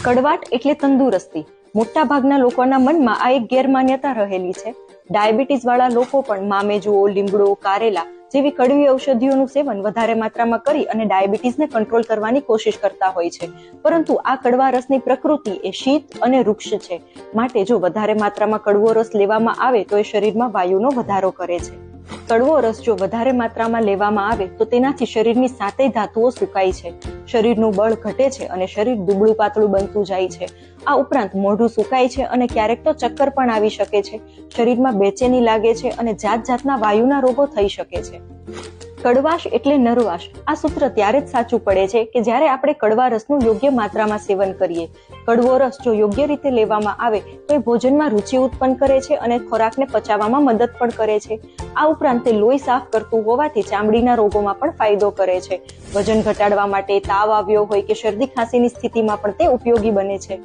કડવાટ એટલે તંદુરસ્તી. મોટા ભાગના લોકોના મનમાં આ એક ગેરમાન્યતા રહેલી છે. ડાયાબિટીસ વાળા લોકો પણ મામેજુઓ, લીમડો, કારેલા જેવી કડવી ઔષધિઓનું સેવન વધારે માત્રામાં કરી અને ડાયાબિટીસને કંટ્રોલ કરવાની કોશિશ કરતા હોય છે. પરંતુ આ કડવા રસની પ્રકૃતિ એ શીત અને વૃક્ષ છે. માટે જો વધારે માત્રામાં કડવો રસ લેવામાં આવે તો એ શરીરમાં વાયુનો વધારો કરે છે. કડવો રસ જો વધારે માત્રામાં લેવામાં આવે તો તેનાથી શરીરની સાતેય ધાતુઓ સુકાય છે, શરીરનું બળ ઘટે છે અને શરીર દુબળું પાતળું બનતું જાય છે. આ ઉપરાંત મોઢું સુકાય છે અને ક્યારેક તો ચક્કર પણ આવી શકે છે. શરીરમાં બેચેની લાગે છે અને જાત જાતના વાયુના રોગો થઈ શકે છે. કડવાશ એટલે નરવાશ. આ સૂત્ર ત્યારે જ સાચું પડે છે કે જ્યારે આપણે કડવા રસનું યોગ્ય માત્રામાં સેવન કરીએ. કડવો રસ જો યોગ્ય રીતે લેવામાં આવે તો એ ભોજનમાં રુચિ ઉત્પન્ન કરે છે અને ખોરાકને પચાવવામાં મદદ પણ કરે છે. આ ઉપરાંત તે લોહી સાફ કરતું હોવાથી ચામડીના રોગોમાં પણ ફાયદો કરે છે. વજન ઘટાડવા માટે, તાવ આવ્યો હોય કે શરદી ખાંસીની સ્થિતિમાં પણ તે ઉપયોગી બને છે.